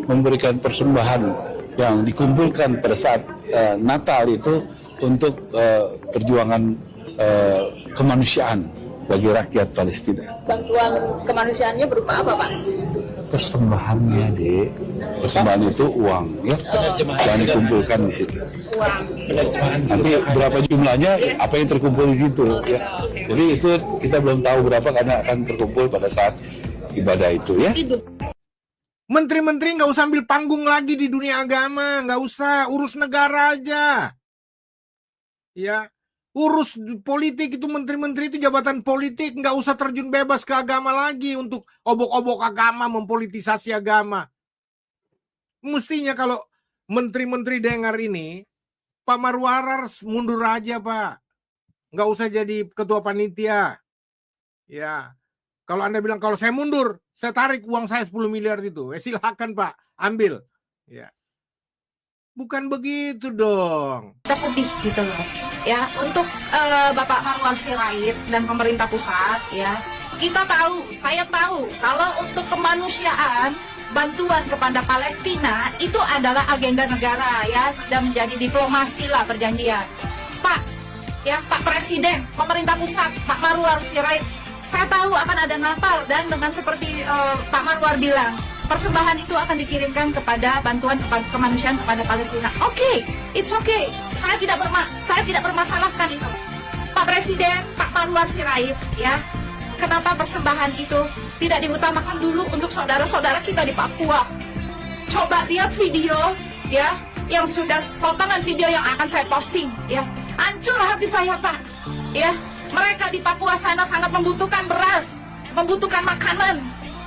memberikan persembahan yang dikumpulkan pada saat Natal itu untuk perjuangan kemanusiaan bagi rakyat Palestina. Bantuan kemanusiaannya berupa apa, Pak? Persembahannya, Dek. Persembahan itu uang, ya, yang dikumpulkan di situ. Uang. Nanti berapa jumlahnya, apa yang terkumpul di situ, ya. Jadi itu kita belum tahu berapa karena akan terkumpul pada saat ibadah itu, ya. Menteri-menteri nggak usah ambil panggung lagi di dunia agama, nggak usah, urus negara aja. Ya, urus politik itu, menteri-menteri itu jabatan politik, nggak usah terjun bebas ke agama lagi untuk obok-obok agama, mempolitisasi agama. Mestinya kalau menteri-menteri dengar ini, Pak Marwarar mundur aja, Pak. Nggak usah jadi ketua panitia. Ya, kalau Anda bilang kalau saya mundur, saya tarik uang saya 10 miliar itu. Silakan, Pak, ambil. Ya. Bukan begitu dong. Kita sedih gitu loh. Ya, untuk Bapak Marwar Sirait dan pemerintah pusat, ya, kita tahu, saya tahu kalau untuk kemanusiaan, bantuan kepada Palestina itu adalah agenda negara, ya, sudah menjadi diplomasi lah perjanjian. Pak, ya, Pak Presiden, pemerintah pusat, Pak Marwar Sirait, saya tahu akan ada Natal dan dengan seperti Pak Marwar bilang, persembahan itu akan dikirimkan kepada bantuan kemanusiaan kepada Palestina. Oke, it's okay. Saya tidak bermasalahkan itu. Pak Presiden, Pak Marwar Sirait, ya, kenapa persembahan itu tidak diutamakan dulu untuk saudara-saudara kita di Papua? Coba lihat video, ya, yang sudah potongan video yang akan saya posting, ya. Hancur hati saya, Pak, ya. Mereka di Papua sana sangat membutuhkan beras, membutuhkan makanan.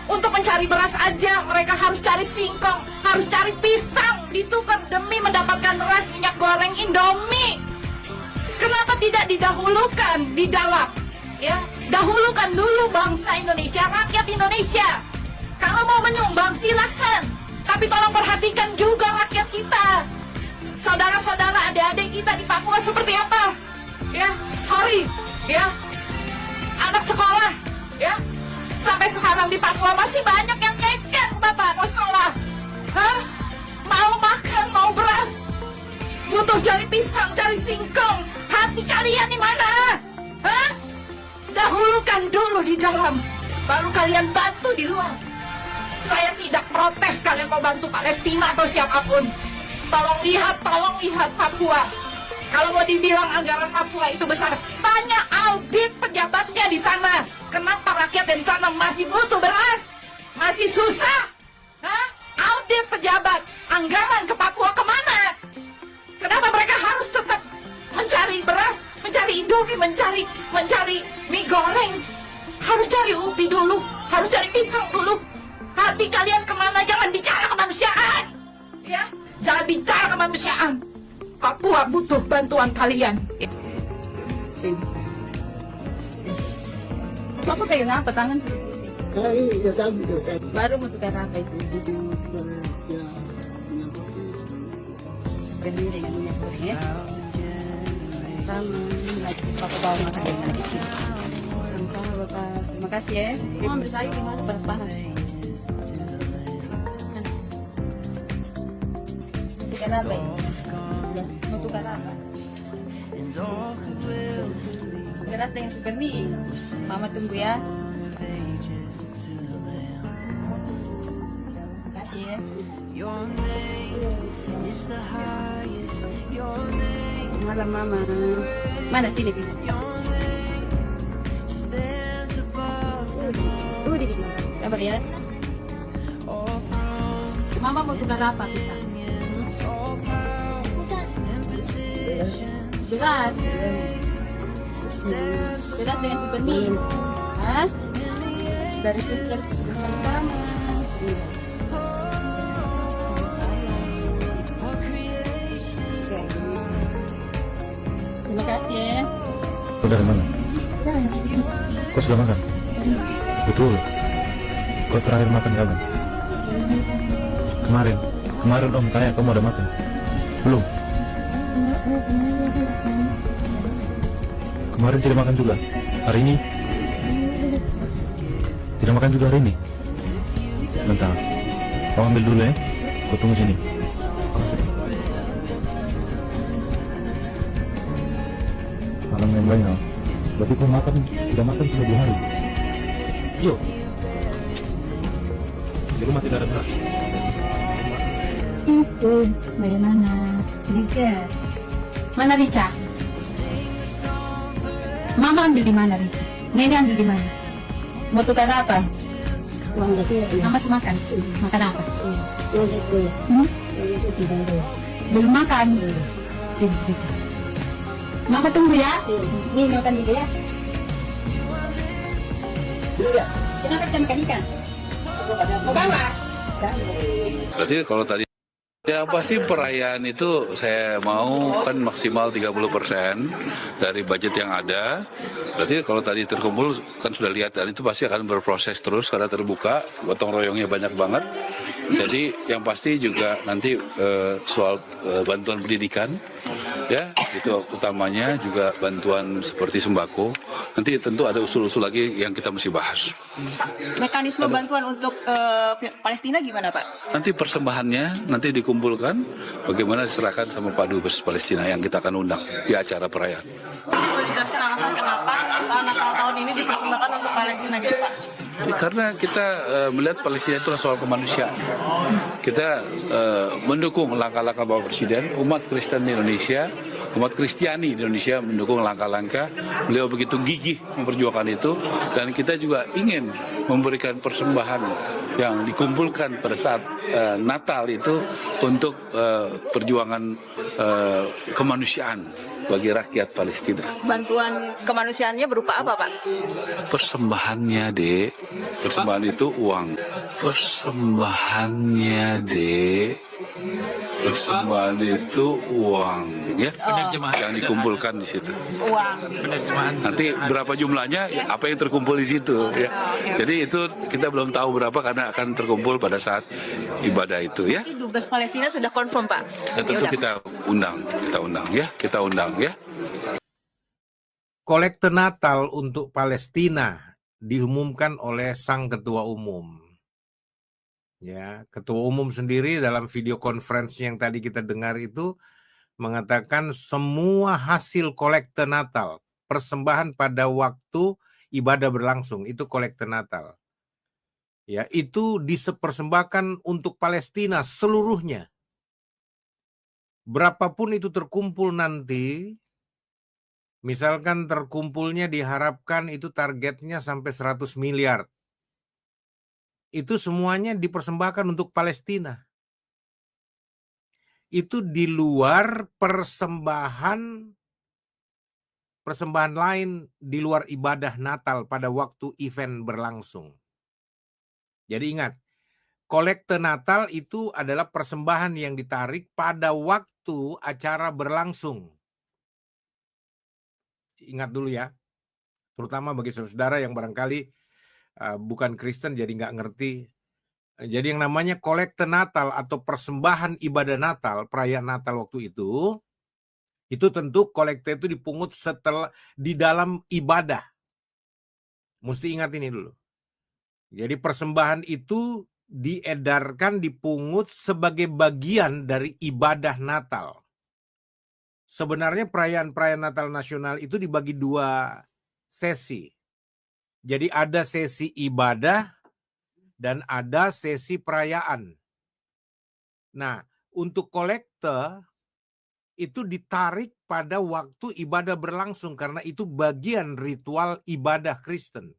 Untuk mencari beras aja, mereka harus cari singkong, harus cari pisang, ditukar demi mendapatkan beras, minyak goreng, Indomie. Kenapa tidak didahulukan di dalam? Ya, dahulukan dulu bangsa Indonesia, rakyat Indonesia. Kalau mau menyumbang silahkan, tapi tolong perhatikan juga rakyat kita. Saudara-saudara, adik-adik kita di Papua seperti apa? Ya, sorry, ya, anak sekolah, ya. Sampai sekarang di Papua masih banyak yang ngeket, Bapak, mau sekolah. Hah? Mau makan, mau beras. Butuh cari pisang, cari singkong. Hati kalian di mana? Hah? Dahulukan dulu di dalam, baru kalian bantu di luar. Saya tidak protes kalian mau bantu Palestina atau siapapun. Tolong lihat Papua. Kalau mau dibilang anggaran Papua itu besar, tanya audit pejabatnya di sana. Kenapa rakyat di sana masih butuh beras? Masih susah? Hah? Audit pejabat, anggaran ke Papua kemana? Kenapa mereka harus tetap mencari beras, mencari Indomie, mencari mie goreng? Harus cari ubi dulu, harus cari pisang dulu. Hati kalian kemana? Jangan bicara kemanusiaan, ya? Jangan bicara kemanusiaan. Papua butuh bantuan kalian. Apa kayak apa tangan? Baru mau tukar apa itu? Berdiri dengan minyak goreng, ya. Sama lagi Bapak bawa makanan lagi. Sama Bapak, terima kasih, ya. Mau ambil sayur di mana? Panas-panas. Tukar apa ya? Mau tukar apa? Beras dengan super mie. Mama tunggu, ya. Terima kasih, ya. Malam, Mama. Mana sini? Di sini. Sabar, ya. Mama mau tukar apa kita? Beras. Beras dengan super mie. Hah? Dari suster sama. Terima kasih, ya. Kau dari mana? Kau sudah makan? Betul. Kau terakhir makan kapan? Kemarin Om tanya kamu udah makan? Belum? Kemarin tidak makan juga? Hari ini? Tidak makan juga hari ini? Bentar, kau ambil dulu, ya. Kau tunggu sini. Malam yang banyak. Berarti kau makan, tidak makan sudah 2 hari. Yuk. Di rumah tidak ada beras. Itu bagaimana? Rica. Mana Rica? Mama ambil di mana Rica? Nenek ambil di mana? Mau tukar apa? Mama makan. Makan apa? Belum makan. Mama tunggu ya. Nih makan dulu ya. Kenapa kita makan ikan? Mau bawa? Berarti kalau tadi ya pasti perayaan itu saya mau kan maksimal 30% dari budget yang ada. Berarti kalau tadi terkumpul kan sudah lihat dan itu pasti akan berproses terus karena terbuka, gotong royongnya banyak banget. Jadi yang pasti juga nanti soal bantuan pendidikan ya itu utamanya juga bantuan seperti sembako. Nanti tentu ada usul-usul lagi yang kita mesti bahas. Mekanisme bantuan untuk Palestina gimana Pak? Nanti persembahannya nanti dikumpulkan bagaimana diserahkan sama Pak Dubes Palestina yang kita akan undang di acara perayaan. Boleh dijelaskan alasan kenapa Natal tahun ini dipersembahkan untuk Palestina gitu Pak? Karena kita melihat Palestina itu soal kemanusiaan. Kita mendukung langkah-langkah Bapak Presiden, umat Kristen di Indonesia, umat Kristiani di Indonesia mendukung langkah-langkah. Beliau begitu gigih memperjuangkan itu dan kita juga ingin memberikan persembahan yang dikumpulkan pada saat Natal itu untuk perjuangan kemanusiaan bagi rakyat Palestina. Bantuan kemanusiaannya berupa apa Pak? Persembahannya, Dek. Persembahan itu uang. Persembahannya, Dek. Persembahan itu uang, ya. Yang dikumpulkan di situ. Uang. Nanti berapa jumlahnya, apa yang terkumpul di situ, ya. Jadi itu kita belum tahu berapa karena akan terkumpul pada saat ibadah itu, ya. Tapi Dubes Palestina sudah confirm Pak? Dan tentu kita undang, ya. Kita undang, ya. Kolekte Natal untuk Palestina diumumkan oleh Sang Ketua Umum. Ya, Ketua Umum sendiri dalam video conference yang tadi kita dengar itu mengatakan semua hasil kolekte Natal, persembahan pada waktu ibadah berlangsung, itu kolekte Natal. Ya, itu dipersembahkan untuk Palestina seluruhnya. Berapapun itu terkumpul nanti, misalkan terkumpulnya diharapkan itu targetnya sampai 100 miliar. Itu semuanya dipersembahkan untuk Palestina. Itu di luar persembahan lain di luar ibadah Natal pada waktu event berlangsung. Jadi ingat, kolekte Natal itu adalah persembahan yang ditarik pada waktu acara berlangsung. Ingat dulu ya, terutama bagi saudara yang barangkali bukan Kristen jadi nggak ngerti. Jadi yang namanya kolekte Natal atau persembahan ibadah Natal, perayaan Natal waktu itu tentu kolekte itu dipungut setelah di dalam ibadah. Mesti ingat ini dulu. Jadi persembahan itu diedarkan, dipungut sebagai bagian dari ibadah Natal. Sebenarnya perayaan-perayaan Natal nasional itu dibagi 2 sesi. Jadi ada sesi ibadah dan ada sesi perayaan. Nah, untuk kolekte itu ditarik pada waktu ibadah berlangsung karena itu bagian ritual ibadah Kristen.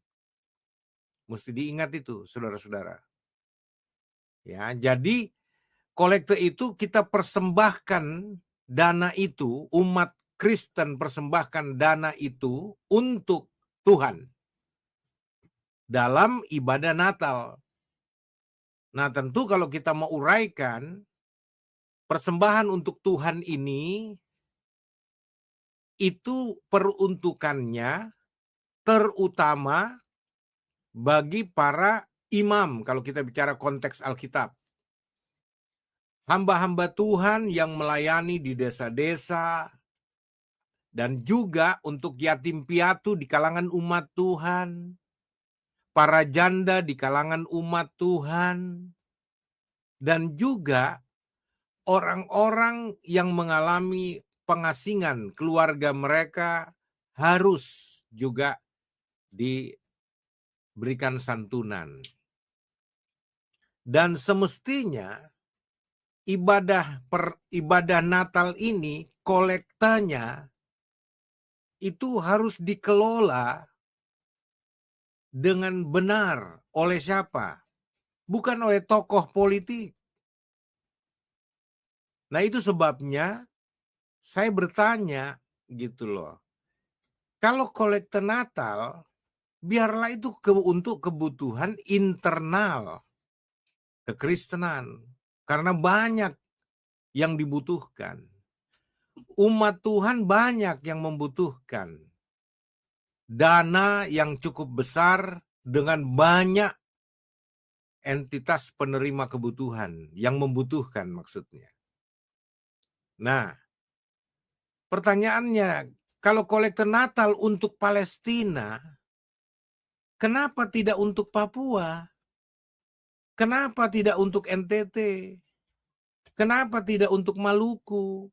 Mesti diingat itu, saudara-saudara. Ya, jadi kolekte itu kita persembahkan dana itu, umat Kristen persembahkan dana itu untuk Tuhan dalam ibadah Natal. Nah, tentu kalau kita mau uraikan, persembahan untuk Tuhan ini, itu peruntukannya terutama bagi para imam, kalau kita bicara konteks Alkitab. Hamba-hamba Tuhan yang melayani di desa-desa, dan juga untuk yatim piatu di kalangan umat Tuhan, para janda di kalangan umat Tuhan, dan juga orang-orang yang mengalami pengasingan keluarga mereka harus juga diberikan santunan. Dan semestinya ibadah Natal ini kolektanya itu harus dikelola dengan benar oleh siapa? Bukan oleh tokoh politik. Nah, itu sebabnya saya bertanya gitu loh. Kalau kolekte Natal, biarlah itu untuk kebutuhan internal kekristenan. Karena banyak yang dibutuhkan. Umat Tuhan banyak yang membutuhkan dana yang cukup besar dengan banyak entitas penerima kebutuhan yang membutuhkan maksudnya. Nah, pertanyaannya, kalau kolekte Natal untuk Palestina, kenapa tidak untuk Papua? Kenapa tidak untuk NTT? Kenapa tidak untuk Maluku?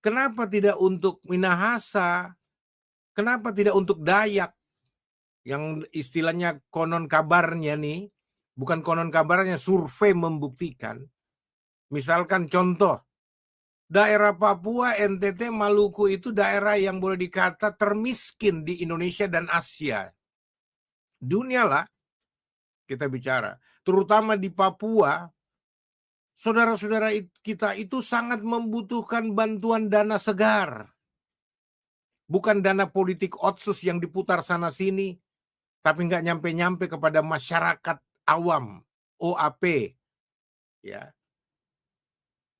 Kenapa tidak untuk Minahasa? Kenapa tidak untuk Dayak? Yang istilahnya konon kabarnya nih, bukan konon kabarnya, survei membuktikan. Misalkan contoh, daerah Papua, NTT, Maluku itu daerah yang boleh dikata termiskin di Indonesia dan Asia. Dunia lah kita bicara. Terutama di Papua, saudara-saudara kita itu sangat membutuhkan bantuan dana segar. Bukan dana politik otsus yang diputar sana-sini, tapi nggak nyampe-nyampe kepada masyarakat awam, OAP. Ya.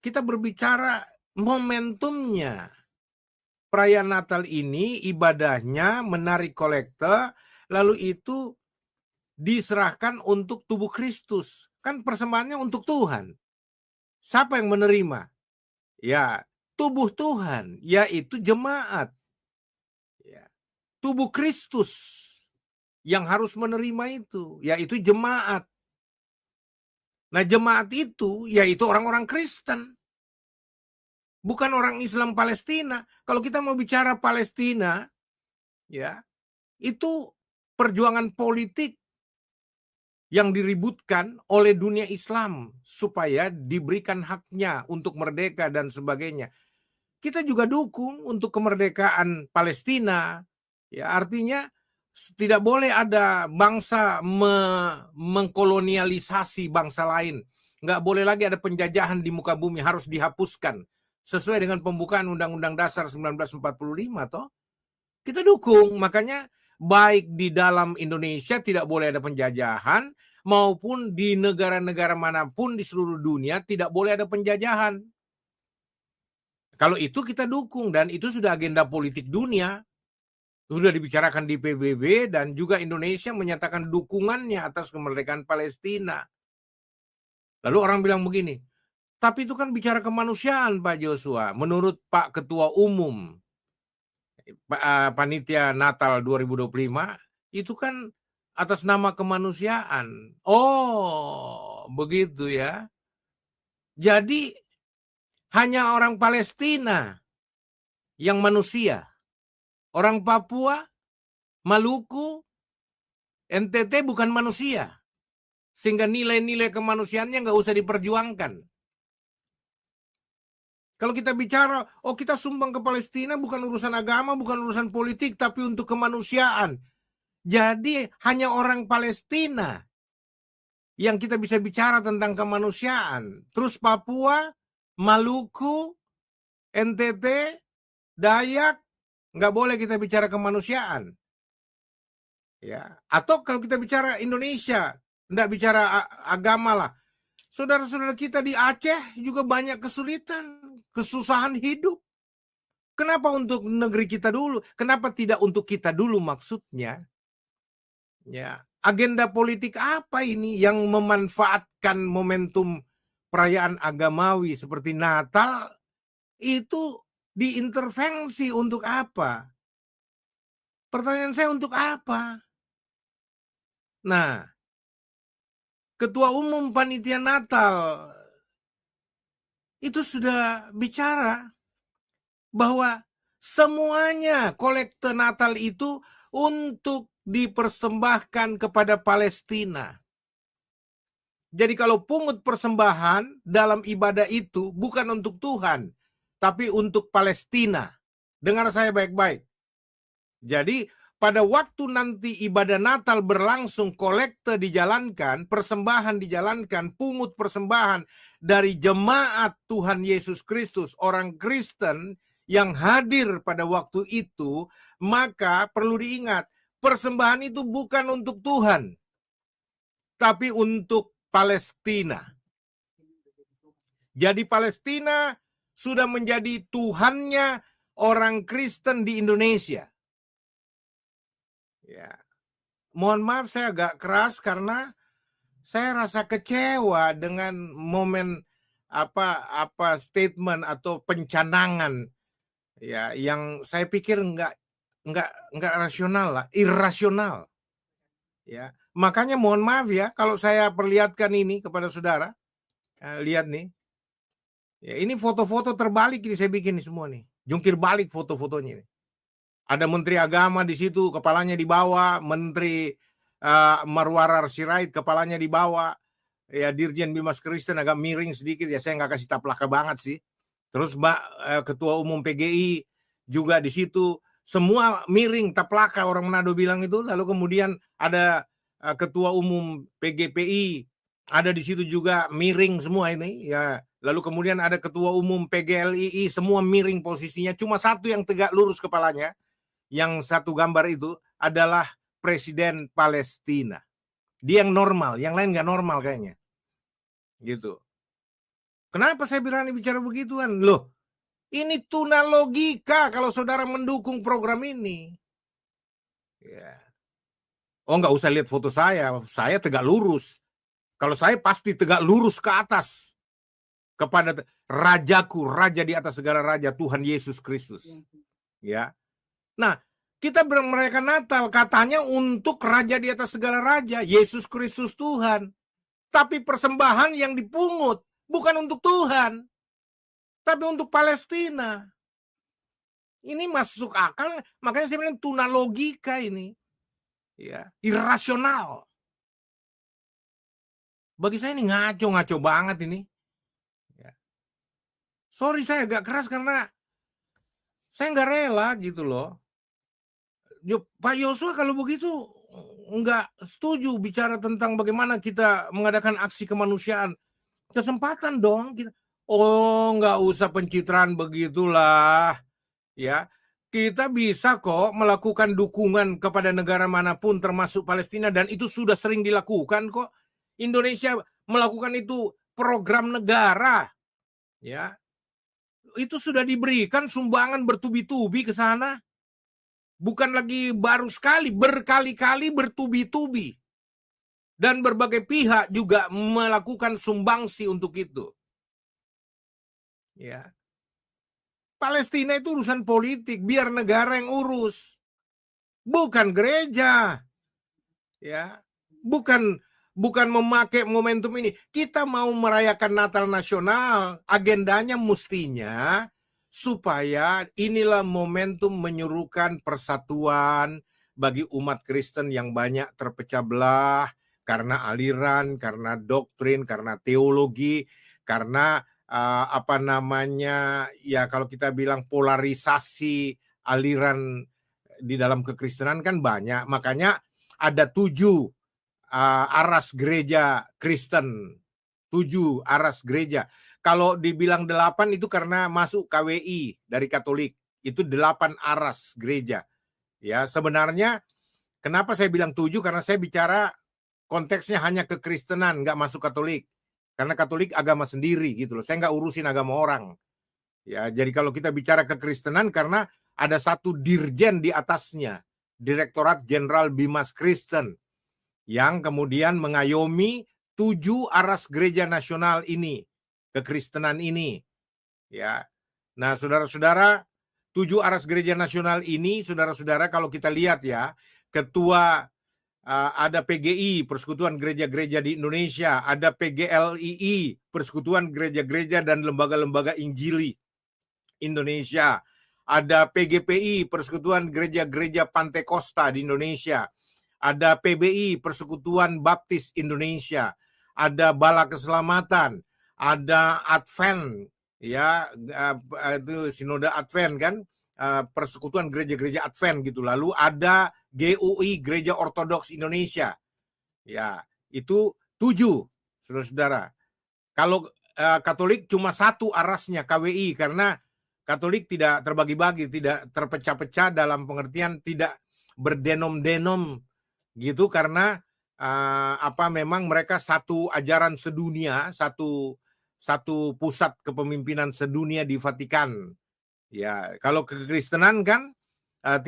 Kita berbicara momentumnya. Perayaan Natal ini ibadahnya menarik kolekte, lalu itu diserahkan untuk tubuh Kristus. Kan persembahannya untuk Tuhan. Siapa yang menerima? Ya, tubuh Tuhan, yaitu jemaat. Ya. Tubuh Kristus yang harus menerima itu, yaitu jemaat. Nah, jemaat itu yaitu orang-orang Kristen. Bukan orang Islam Palestina. Kalau kita mau bicara Palestina, ya, itu perjuangan politik yang diributkan oleh dunia Islam supaya diberikan haknya untuk merdeka dan sebagainya. Kita juga dukung untuk kemerdekaan Palestina. Ya, artinya tidak boleh ada bangsa mengkolonialisasi bangsa lain. Nggak boleh lagi ada penjajahan di muka bumi, harus dihapuskan. Sesuai dengan pembukaan Undang-Undang Dasar 1945, toh. Kita dukung, makanya baik di dalam Indonesia tidak boleh ada penjajahan, maupun di negara-negara manapun di seluruh dunia tidak boleh ada penjajahan. Kalau itu kita dukung, dan itu sudah agenda politik dunia. Sudah dibicarakan di PBB, dan juga Indonesia menyatakan dukungannya atas kemerdekaan Palestina. Lalu orang bilang begini, tapi itu kan bicara kemanusiaan Pak Joshua. Menurut Pak Ketua Umum Panitia Natal 2025, itu kan atas nama kemanusiaan. Oh, begitu ya. Jadi hanya orang Palestina yang manusia. Orang Papua, Maluku, NTT bukan manusia. Sehingga nilai-nilai kemanusiaannya nggak usah diperjuangkan. Kalau kita bicara, oh kita sumbang ke Palestina bukan urusan agama, bukan urusan politik, tapi untuk kemanusiaan. Jadi hanya orang Palestina yang kita bisa bicara tentang kemanusiaan. Terus Papua, Maluku, NTT, Dayak, nggak boleh kita bicara kemanusiaan. Ya. Atau kalau kita bicara Indonesia, nggak bicara agama lah. Saudara-saudara kita di Aceh juga banyak kesulitan, kesusahan hidup. Kenapa untuk negeri kita dulu? Kenapa tidak untuk kita dulu maksudnya? Ya, agenda politik apa ini yang memanfaatkan momentum perayaan agamawi seperti Natal itu diintervensi untuk apa? Pertanyaan saya, untuk apa? Nah, Ketua Umum Panitia Natal itu sudah bicara bahwa semuanya kolekte Natal itu untuk dipersembahkan kepada Palestina. Jadi kalau pungut persembahan dalam ibadah itu bukan untuk Tuhan, tapi untuk Palestina. Dengar saya baik-baik. Jadi pada waktu nanti ibadah Natal berlangsung, kolekte dijalankan, persembahan dijalankan, pungut persembahan dari jemaat Tuhan Yesus Kristus, orang Kristen yang hadir pada waktu itu, maka perlu diingat, persembahan itu bukan untuk Tuhan, tapi untuk Palestina. Jadi Palestina sudah menjadi Tuhannya orang Kristen di Indonesia. Ya. Mohon maaf saya agak keras karena saya rasa kecewa dengan momen apa statement atau pencanangan ya yang saya pikir enggak rasional lah, irasional. Ya. Makanya mohon maaf ya kalau saya perlihatkan ini kepada saudara. Lihat nih. Ya, ini foto-foto terbalik ini saya bikin nih semua nih. Jungkir balik foto-fotonya ini. Ada Menteri Agama di situ, kepalanya di bawah, Menteri Marwarar Sirait, kepalanya di bawah, ya Dirjen Bimas Kristen agak miring sedikit, ya saya nggak kasih taplaka banget sih. Terus Ketua Umum PGI juga di situ, semua miring taplaka orang Manado bilang itu. Lalu kemudian ada Ketua Umum PGPI, ada di situ juga miring semua ini, ya. Lalu kemudian ada Ketua Umum PGLII, semua miring posisinya, cuma satu yang tegak lurus kepalanya. Yang satu gambar itu adalah Presiden Palestina. Dia yang normal, yang lain nggak normal kayaknya. Gitu. Kenapa saya berani bicara begituan? Loh, ini tuna logika kalau saudara mendukung program ini. Ya. Oh, nggak usah lihat foto saya tegak lurus. Kalau saya pasti tegak lurus ke atas. Kepada Rajaku, Raja di atas segala raja, Tuhan Yesus Kristus. Ya. Nah, kita merayakan Natal katanya untuk Raja di atas segala raja, Yesus Kristus Tuhan. Tapi persembahan yang dipungut bukan untuk Tuhan, tapi untuk Palestina. Ini masuk akal, makanya saya bilang tuna logika ini. Ya, irasional. Bagi saya ini ngaco banget ini. Ya. Sorry saya agak keras karena saya nggak rela gitu loh. Pak Yosua kalau begitu nggak setuju bicara tentang bagaimana kita mengadakan aksi kemanusiaan. Kesempatan dong. Nggak usah pencitraan begitulah. Ya, kita bisa kok melakukan dukungan kepada negara manapun termasuk Palestina dan itu sudah sering dilakukan kok. Indonesia melakukan itu program negara. Ya. Itu sudah diberikan sumbangan bertubi-tubi ke sana. Bukan lagi baru sekali, berkali-kali bertubi-tubi. Dan berbagai pihak juga melakukan sumbangsi untuk itu. Ya. Palestina itu urusan politik, biar negara yang urus. Bukan gereja. Ya. Bukan memakai momentum ini. Kita mau merayakan Natal nasional, agendanya mestinya supaya inilah momentum menyuruhkan persatuan bagi umat Kristen yang banyak terpecah belah karena aliran, karena doktrin, karena teologi, karena ya kalau kita bilang polarisasi aliran di dalam kekristenan kan banyak. Makanya ada 7 aras gereja Kristen, 7 aras gereja. Kalau dibilang 8 itu karena masuk KWI dari Katolik. Itu 8 aras gereja. Ya, sebenarnya kenapa saya bilang 7? Karena saya bicara konteksnya hanya kekristenan, nggak masuk Katolik. Karena Katolik agama sendiri gitu loh. Saya nggak urusin agama orang. Ya, jadi kalau kita bicara kekristenan karena ada satu dirjen di atasnya, Direktorat Jenderal Bimas Kristen, yang kemudian mengayomi 7 aras gereja nasional ini. Kekristenan ini, ya. Nah, saudara-saudara, 7 aras gereja nasional ini, saudara-saudara, kalau kita lihat ya, ketua ada PGI, Persekutuan Gereja-Gereja di Indonesia, ada PGLII, Persekutuan Gereja-Gereja dan Lembaga-Lembaga Injili Indonesia, ada PGPI, Persekutuan Gereja-Gereja Pantekosta di Indonesia, ada PBI, Persekutuan Baptis Indonesia, ada Bala Keselamatan, ada Advent, ya itu Sinode Advent kan, Persekutuan Gereja-Gereja Advent gitu. Lalu ada GUI, Gereja Ortodoks Indonesia. Ya, itu 7, saudara-saudara. Kalau Katolik cuma 1 arasnya, KWI, karena Katolik tidak terbagi-bagi, tidak terpecah-pecah dalam pengertian tidak berdenom-denom gitu, karena memang mereka satu ajaran sedunia, satu pusat kepemimpinan sedunia di Vatikan. Ya, kalau kekristenan kan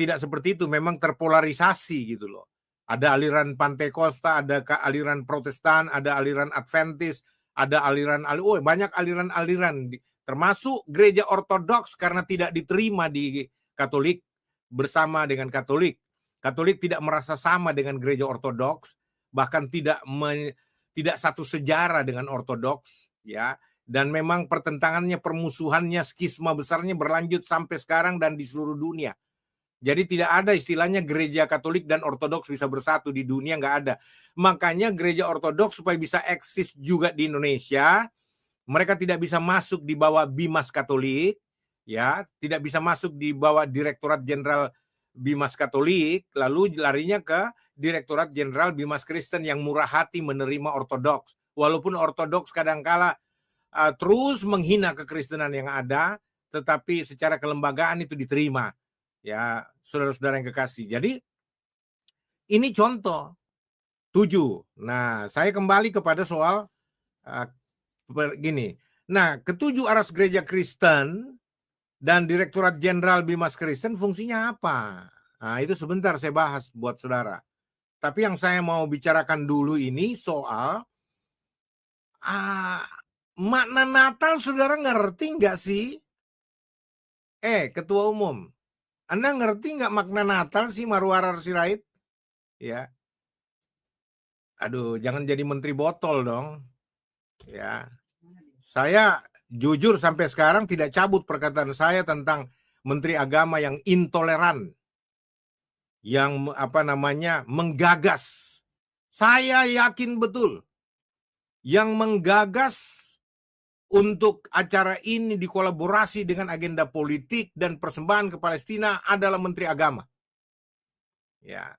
tidak seperti itu, memang terpolarisasi gitu loh. Ada aliran Pantekosta, ada aliran Protestan, ada aliran Adventis, ada banyak aliran-aliran, termasuk gereja Ortodoks karena tidak diterima di Katolik bersama dengan Katolik. Katolik tidak merasa sama dengan gereja Ortodoks, bahkan tidak satu sejarah dengan Ortodoks, ya. Dan memang pertentangannya, permusuhannya, skisma besarnya berlanjut sampai sekarang dan di seluruh dunia. Jadi tidak ada istilahnya gereja Katolik dan Ortodoks bisa bersatu di dunia, nggak ada. Makanya gereja Ortodoks supaya bisa eksis juga di Indonesia, mereka tidak bisa masuk di bawah Bimas Katolik, ya, tidak bisa masuk di bawah Direktorat Jenderal Bimas Katolik, lalu larinya ke Direktorat Jenderal Bimas Kristen yang murah hati menerima Ortodoks. Walaupun Ortodoks kadangkala terus menghina kekristenan yang ada, tetapi secara kelembagaan itu diterima. Ya, saudara-saudara yang kekasih. Jadi ini contoh 7. Nah, saya kembali kepada soal gini. Nah, ketujuh aras gereja Kristen dan Direktorat Jenderal Bimas Kristen fungsinya apa? Nah, itu sebentar saya bahas buat saudara. Tapi yang saya mau bicarakan dulu ini soal makna Natal, saudara ngerti nggak sih? Ketua Umum, Anda ngerti nggak makna Natal sih, Marwarar Sirait? Ya, aduh, jangan jadi menteri botol dong. Ya, saya jujur sampai sekarang tidak cabut perkataan saya tentang Menteri Agama yang intoleran, yang menggagas. Saya yakin betul yang menggagas untuk acara ini dikolaborasi dengan agenda politik dan persembahan ke Palestina adalah Menteri Agama. Ya.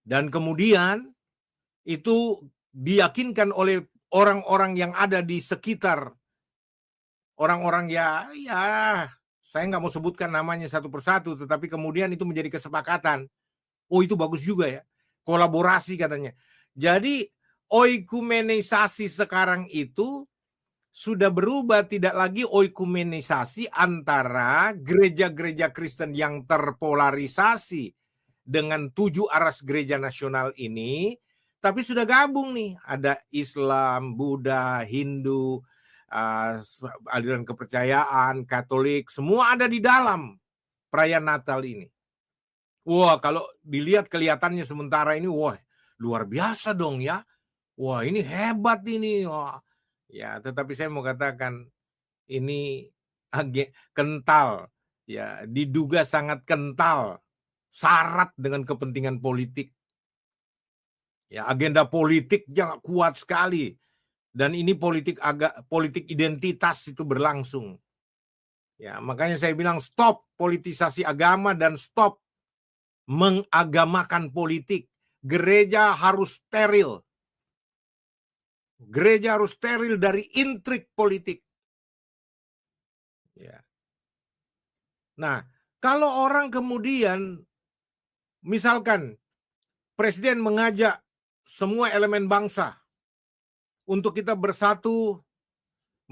Dan kemudian itu diyakinkan oleh orang-orang yang ada di sekitar, orang-orang ya saya nggak mau sebutkan namanya satu persatu, tetapi kemudian itu menjadi kesepakatan. Oh, itu bagus juga ya, kolaborasi katanya. Jadi oikumenisasi sekarang itu sudah berubah, tidak lagi oikumenisasi antara gereja-gereja Kristen yang terpolarisasi dengan 7 aras gereja nasional ini, tapi sudah gabung nih, ada Islam, Buddha, Hindu, aliran kepercayaan, Katolik, semua ada di dalam perayaan Natal ini. Wah, kalau dilihat kelihatannya sementara ini, wah, luar biasa dong ya. Wah, ini hebat ini. Wah. Ya, tetapi saya mau katakan ini kental, ya, diduga sangat kental, syarat dengan kepentingan politik. Ya, agenda politiknya kuat sekali, dan ini politik identitas itu berlangsung. Ya, makanya saya bilang stop politisasi agama dan stop mengagamakan politik. Gereja harus steril. Gereja harus steril dari intrik politik. Ya. Nah, kalau orang kemudian, misalkan Presiden mengajak semua elemen bangsa untuk kita bersatu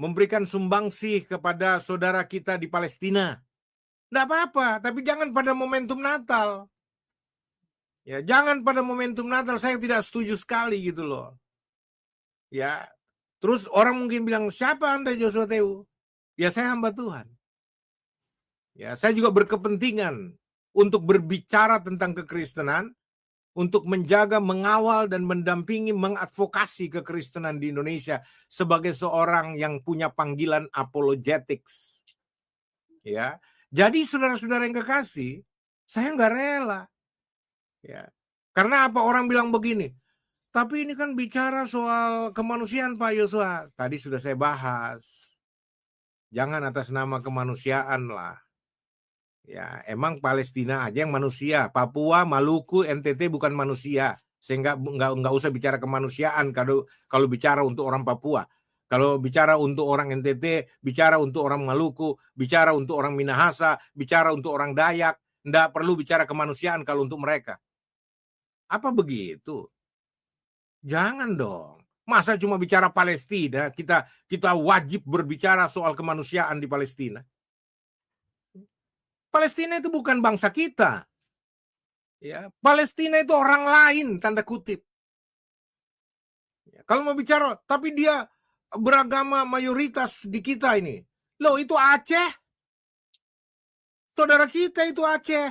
memberikan sumbangsih kepada saudara kita di Palestina, enggak apa-apa, tapi jangan pada momentum Natal. Ya, jangan pada momentum Natal, saya tidak setuju sekali gitu loh. Ya, terus orang mungkin bilang, siapa Anda Joshua Teu? Ya, saya hamba Tuhan. Ya, saya juga berkepentingan untuk berbicara tentang kekristenan untuk menjaga, mengawal, dan mendampingi, mengadvokasi kekristenan di Indonesia sebagai seorang yang punya panggilan apologetics. Ya, jadi saudara-saudara yang kekasih, saya nggak rela. Ya, karena apa? Orang bilang begini, tapi ini kan bicara soal kemanusiaan Pak Yosua. Tadi sudah saya bahas. Jangan atas nama kemanusiaan lah. Ya, emang Palestina aja yang manusia. Papua, Maluku, NTT bukan manusia. Sehingga nggak usah bicara kemanusiaan kalau bicara untuk orang Papua. Kalau bicara untuk orang NTT, bicara untuk orang Maluku, bicara untuk orang Minahasa, bicara untuk orang Dayak. Nggak perlu bicara kemanusiaan kalau untuk mereka. Apa begitu? Jangan dong. Masa cuma bicara Palestina, kita wajib berbicara soal kemanusiaan di Palestina. Palestina itu bukan bangsa kita. Ya, Palestina itu orang lain, tanda kutip. Ya, kalau mau bicara, tapi dia beragama mayoritas di kita ini. Loh, itu Aceh. Saudara kita itu Aceh.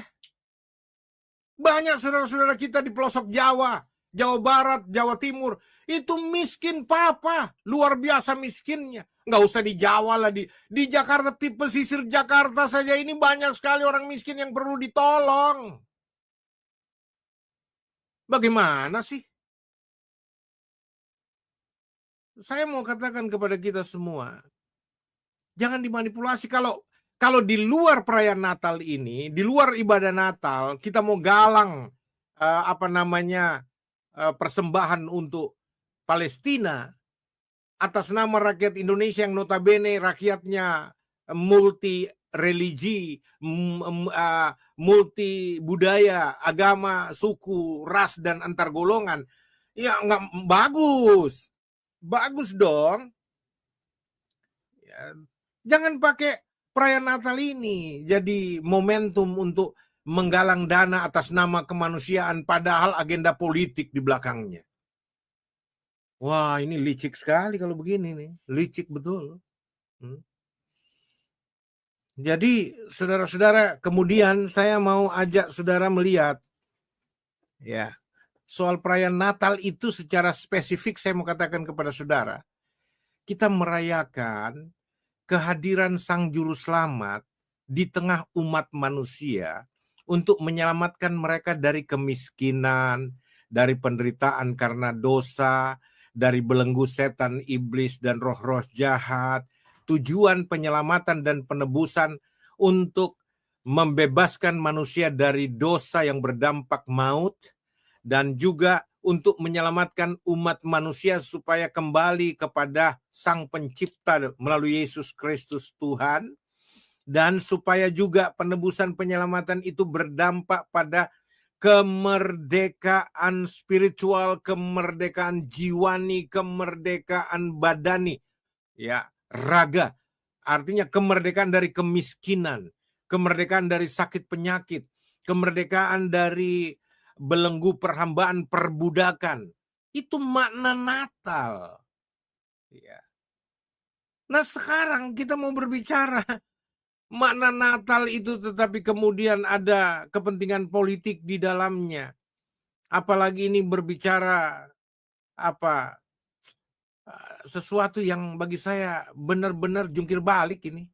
Banyak saudara-saudara kita di pelosok Jawa, Jawa Barat, Jawa Timur. Itu miskin papa, luar biasa miskinnya. Nggak usah di Jawa lah, di Jakarta, di pesisir Jakarta saja ini banyak sekali orang miskin yang perlu ditolong. Bagaimana sih? Saya mau katakan kepada kita semua, jangan dimanipulasi. Kalau di luar perayaan Natal ini, di luar ibadah Natal, kita mau galang persembahan untuk Palestina atas nama rakyat Indonesia yang notabene rakyatnya multi religi, multi budaya, agama, suku, ras, dan antar golongan. Ya nggak bagus. Bagus dong. Ya, jangan pakai perayaan Natal ini jadi momentum untuk menggalang dana atas nama kemanusiaan padahal agenda politik di belakangnya. Wah, ini licik sekali kalau begini nih. Licik betul. Jadi, saudara-saudara, kemudian saya mau ajak saudara melihat ya, soal perayaan Natal itu secara spesifik saya mau katakan kepada saudara. Kita merayakan kehadiran Sang Juru Selamat di tengah umat manusia untuk menyelamatkan mereka dari kemiskinan, dari penderitaan karena dosa, dari belenggu setan, iblis, dan roh-roh jahat. Tujuan penyelamatan dan penebusan untuk membebaskan manusia dari dosa yang berdampak maut, dan juga untuk menyelamatkan umat manusia supaya kembali kepada Sang Pencipta melalui Yesus Kristus Tuhan, dan supaya juga penebusan penyelamatan itu berdampak pada kemerdekaan spiritual, kemerdekaan jiwani, kemerdekaan badani, ya, raga. Artinya kemerdekaan dari kemiskinan, kemerdekaan dari sakit penyakit, kemerdekaan dari belenggu perhambaan, perbudakan. Itu makna Natal. Ya. Nah, sekarang kita mau berbicara makna Natal itu, tetapi kemudian ada kepentingan politik di dalamnya. Apalagi ini berbicara sesuatu yang bagi saya benar-benar jungkir balik ini.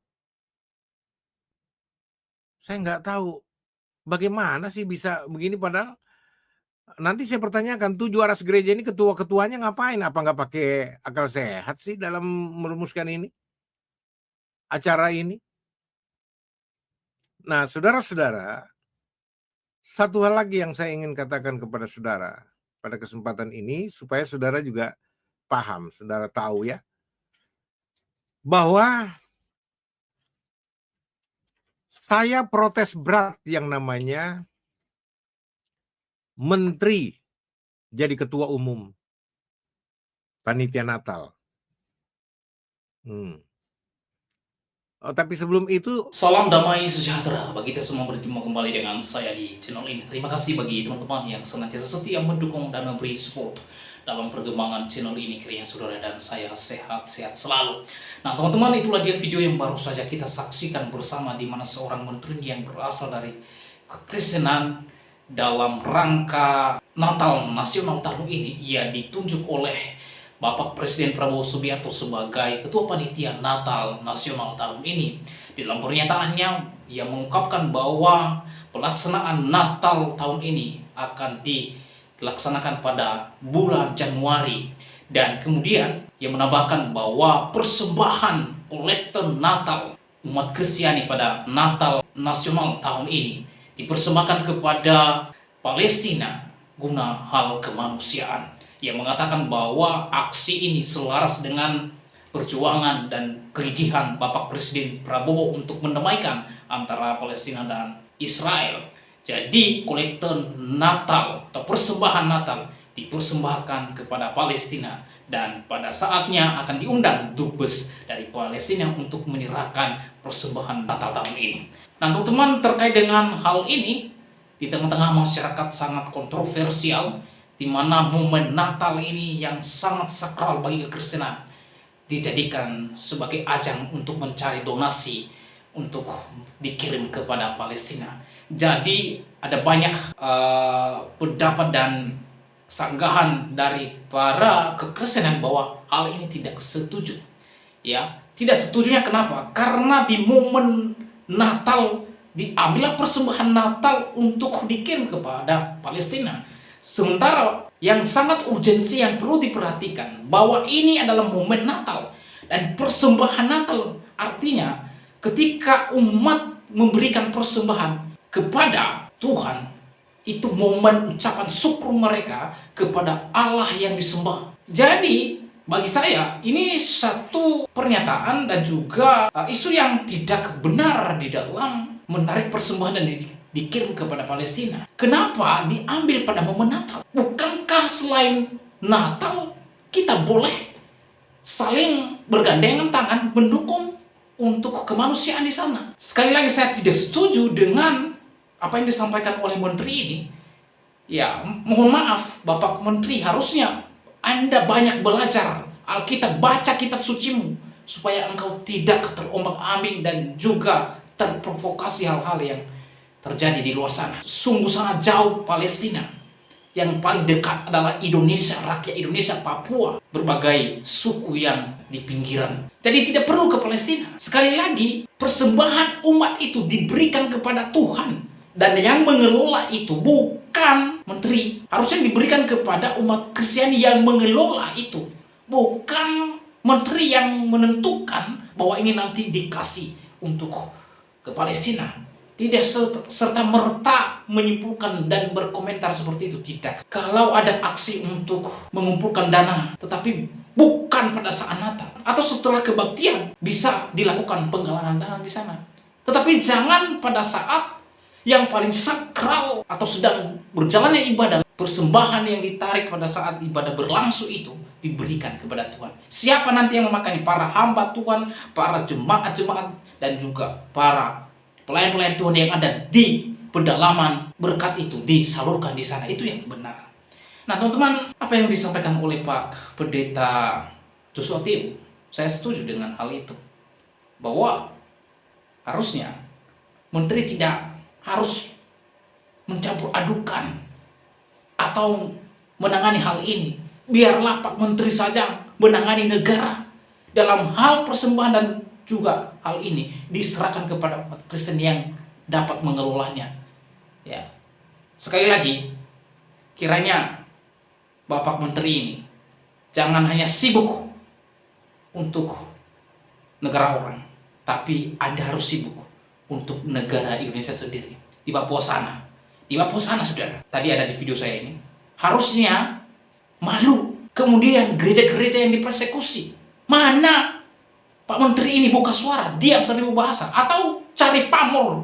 Saya nggak tahu bagaimana sih bisa begini, padahal nanti saya pertanyakan, 7 aras gereja ini ketua-ketuanya ngapain? Apa nggak pakai akal sehat sih dalam merumuskan ini? Acara ini? Nah, saudara-saudara, satu hal lagi yang saya ingin katakan kepada saudara pada kesempatan ini, supaya saudara juga paham, saudara tahu ya, bahwa saya protes berat yang namanya menteri jadi ketua umum panitia Natal. Oh, tapi sebelum itu, salam damai sejahtera bagi kita semua, berjumpa kembali dengan saya di channel ini. Terima kasih bagi teman-teman yang senantiasa setia mendukung dan memberi support dalam perkembangan channel ini. Kiranya saudara dan saya sehat-sehat selalu. Nah teman-teman, itulah dia video yang baru saja kita saksikan bersama, di mana seorang menteri yang berasal dari kekristenan dalam rangka Natal Nasional tahun ini ia ditunjuk oleh Bapak Presiden Prabowo Subianto sebagai Ketua Panitia Natal Nasional tahun ini. Dalam pernyataannya, ia mengungkapkan bahwa pelaksanaan Natal tahun ini akan dilaksanakan pada bulan Januari. Dan kemudian ia menambahkan bahwa persembahan kolektor Natal umat Kristiani pada Natal Nasional tahun ini dipersembahkan kepada Palestina guna hal kemanusiaan. Ia mengatakan bahwa aksi ini selaras dengan perjuangan dan kegigihan Bapak Presiden Prabowo untuk mendamaikan antara Palestina dan Israel. Jadi kolektor Natal atau persembahan Natal dipersembahkan kepada Palestina, dan pada saatnya akan diundang dubes dari Palestina untuk menyerahkan persembahan Natal tahun ini. Nah teman-teman, terkait dengan hal ini, di tengah-tengah masyarakat sangat kontroversial, di mana momen Natal ini yang sangat sakral bagi kekristenan dijadikan sebagai ajang untuk mencari donasi untuk dikirim kepada Palestina. Jadi ada banyak pendapat dan sanggahan dari para kekristenan bahwa hal ini tidak setuju. Ya, tidak setujunya kenapa? Karena di momen Natal diambillah persembahan Natal untuk dikirim kepada Palestina. Sementara yang sangat urgensi yang perlu diperhatikan bahwa ini adalah momen Natal, dan persembahan Natal artinya ketika umat memberikan persembahan kepada Tuhan, itu momen ucapan syukur mereka kepada Allah yang disembah. Jadi bagi saya ini satu pernyataan dan juga isu yang tidak benar di dalam menarik persembahan dan dikirim kepada Palestina. Kenapa diambil pada momen Natal? Bukankah selain Natal kita boleh saling bergandengan tangan mendukung untuk kemanusiaan di sana? Sekali lagi saya tidak setuju dengan apa yang disampaikan oleh menteri ini. Ya, mohon maaf Bapak Menteri, harusnya Anda banyak belajar Alkitab, baca kitab sucimu supaya engkau tidak terombang-ambing dan juga terprovokasi hal-hal yang terjadi di luar sana. Sungguh sangat jauh Palestina. Yang paling dekat adalah Indonesia, rakyat Indonesia, Papua, berbagai suku yang di pinggiran. Jadi tidak perlu ke Palestina. Sekali lagi, persembahan umat itu diberikan kepada Tuhan, dan yang mengelola itu bukan menteri. Harusnya diberikan kepada umat Kristiani yang mengelola itu, bukan menteri yang menentukan bahwa ini nanti dikasih untuk ke Palestina. Tidak serta-merta menyimpulkan dan berkomentar seperti itu, tidak. Kalau ada aksi untuk mengumpulkan dana, tetapi bukan pada saat Natal atau setelah kebaktian, bisa dilakukan penggalangan dana di sana. Tetapi jangan pada saat yang paling sakral atau sedang berjalannya ibadah, persembahan yang ditarik pada saat ibadah berlangsung itu diberikan kepada Tuhan. Siapa nanti yang memakani? Para hamba Tuhan, para jemaat-jemaat, dan juga para pelayan-pelayan Tuhan yang ada di pedalaman. Berkat itu disalurkan di sana, itu yang benar. Nah teman-teman, apa yang disampaikan oleh Pak Pendeta Joshua Tim, saya setuju dengan hal itu, bahwa harusnya menteri tidak harus mencampur adukan atau menangani hal ini. Biarlah Pak Menteri saja menangani negara dalam hal persembahan, dan juga hal ini diserahkan kepada umat Kristen yang dapat mengelolanya. Ya, sekali lagi, kiranya Bapak Menteri ini jangan hanya sibuk untuk negara orang, tapi Anda harus sibuk untuk negara Indonesia sendiri. Di Papua sana, saudara, tadi ada di video saya ini, harusnya malu. Kemudian gereja-gereja yang dipersekusi, mana Pak Menteri ini buka suara, diam sambil bahasa, atau cari pamor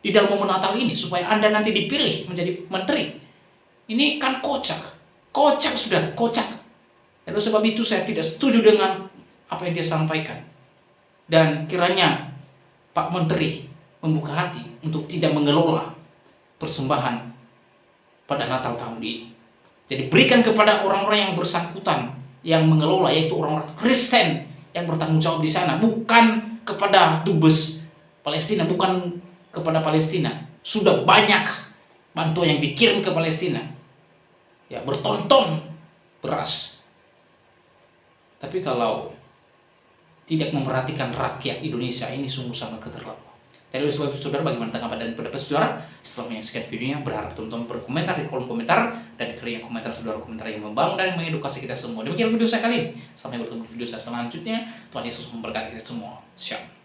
di dalam momen Natal ini supaya Anda nanti dipilih menjadi menteri? Ini kan kocak, saudara, kocak. Dan oleh sebab itu saya tidak setuju dengan apa yang dia sampaikan. Dan kiranya Pak Menteri membuka hati untuk tidak mengelola persembahan pada Natal tahun ini. Jadi berikan kepada orang-orang yang bersangkutan, yang mengelola, yaitu orang-orang Kristen yang bertanggung jawab di sana, bukan kepada dubes Palestina, bukan kepada Palestina. Sudah banyak bantuan yang dikirim ke Palestina. ya bertonton beras. Tapi kalau tidak memperhatikan rakyat Indonesia, ini sungguh sangat keterlaluan. Tadi oleh sebab itu saudara, bagaimana tanggapan dan pendapat saudara setelah menyaksikan videonya? Berharap teman-teman berkomentar di kolom komentar, dan kalian komentar saudara, komentar yang membangun dan mengedukasi kita semua. Demikian video saya kali ini, sampai bertemu di video saya selanjutnya. Tuhan Yesus memberkati kita semua. Shalom.